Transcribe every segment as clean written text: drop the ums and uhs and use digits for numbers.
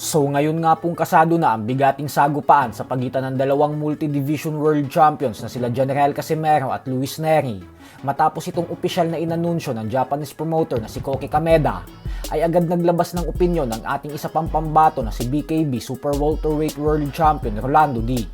So ngayon nga pong kasado na ang bigating sagupaan sa pagitan ng dalawang multi-division world champions na sila General Casimero at Luis Neri. Matapos itong opisyal na inanunsyo ng Japanese promoter na si Koki Kameda, ay agad naglabas ng opinyon ng ating isa pang pambato na si BKB Super Welterweight World Champion Rolando D.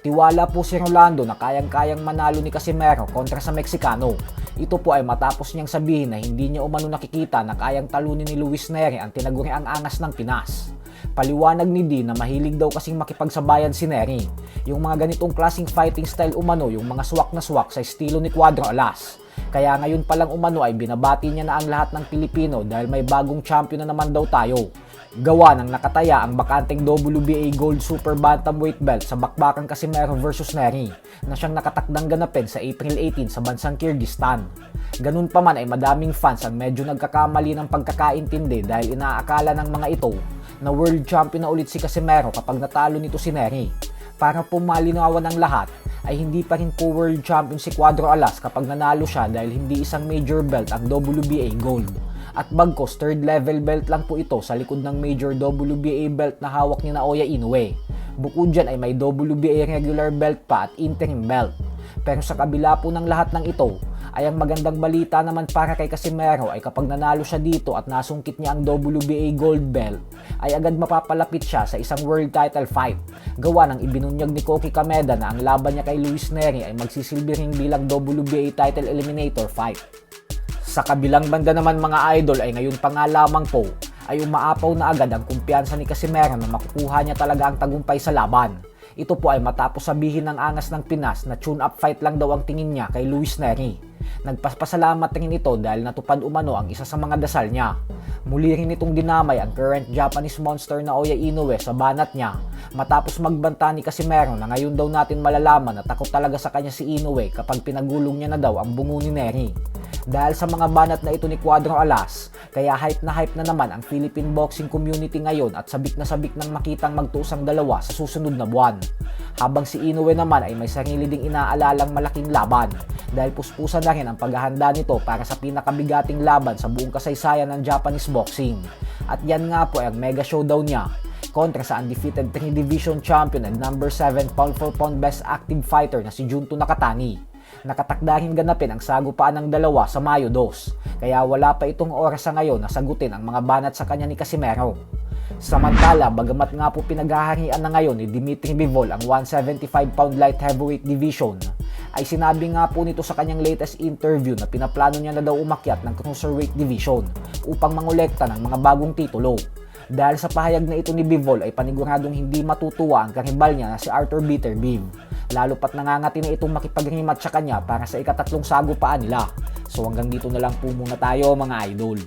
Tiwala po si Rolando na kayang-kayang manalo ni Casimero kontra sa Meksikano. Ito po ay matapos niyang sabihin na hindi niya umano nakikita na kayang talunin ni Luis Neri ang tinaguriang angas ng Pinas. Paliwanag ni D na mahilig daw kasing makipagsabayan si Neri. Yung mga ganitong klaseng fighting style umano, yung mga swak na swak sa estilo ni Cuadro Alas. Kaya ngayon pa lang umano ay binabati niya na ang lahat ng Pilipino dahil may bagong champion na naman daw tayo. Gawa ng nakataya ang bakanteng WBA Gold Super Bantamweight belt sa bakbakan Casimero vs Neri na siyang nakatakdang ganapin sa April 18 sa bansang Kyrgyzstan. Ganun pa man ay madaming fans ang medyo nagkakamali ng pagkakaintindi dahil inaakala ng mga ito na world champion na ulit si Casimero kapag natalo nito si Neri. Para po malinawan ng lahat ay hindi pa rin po world champion si Cuadro Alas kapag nanalo siya dahil hindi isang major belt ang WBA Gold. At bagkos third level belt lang po ito sa likod ng major WBA belt na hawak ni Naoya Inoue. Bukod dyan ay may WBA regular belt pa at interim belt. Pero sa kabila po ng lahat ng ito, ay ang magandang balita naman para kay Casimero ay kapag nanalo siya dito at nasungkit niya ang WBA gold belt, ay agad mapapalapit siya sa isang world title fight. Gawa ng ibinunyag ni Koki Kameda na ang laban niya kay Luis Neri ay magsisilbi ring bilang WBA title eliminator fight. Sa kabilang banda naman mga idol ay ngayon pa nga lamang po ay umaapaw na agad ang kumpiyansa ni Casimero na makukuha niya talaga ang tagumpay sa laban. Ito po ay matapos sabihin ng angas ng Pinas na tune-up fight lang daw ang tingin niya kay Luis Neri. Nagpasalamat rin ito dahil natupad umano ang isa sa mga dasal niya. Muli rin itong dinamay ang current Japanese monster na Naoya Inoue sa banat niya matapos magbanta ni Casimero na ngayon daw natin malalaman na takot talaga sa kanya si Inoue kapag pinagulong niya na daw ang bungo ni Neri. Dahil sa mga banat na ito ni Cuadro Alas, kaya hype na naman ang Philippine boxing community ngayon at sabik na sabik nang makitang magtuos ang dalawa sa susunod na buwan. Habang si Inoue naman ay may sarili ding inaalalang malaking laban dahil puspusan na rin ang paghahanda nito para sa pinakabigating laban sa buong kasaysayan ng Japanese boxing. At yan nga po ay ang mega showdown niya kontra sa undefeated 3-division champion and number 7 pound for pound best active fighter na si Junto Nakatani. Nakatakda rin ganapin ang sagupaan ng dalawa sa Mayo 2, kaya wala pa itong oras sa ngayon na sagutin ang mga banat sa kanya ni Casimero. Samantala, bagamat nga po pinaghaharian na ngayon ni Dimitri Bivol ang 175-pound light heavyweight division, ay sinabi nga po nito sa kanyang latest interview na pinaplano niya na daw umakyat ng cruiserweight division upang mangolekta ng mga bagong titulo. Dahil sa pahayag na ito ni Bivol ay paniguradong hindi matutuwa ang karibal niya na si Arthur Beterbiev. Lalo pat nangangati na itong makipag-rematch sa kanya para sa ikatatlong sagupaan nila. So hanggang dito na lang po muna tayo mga idol.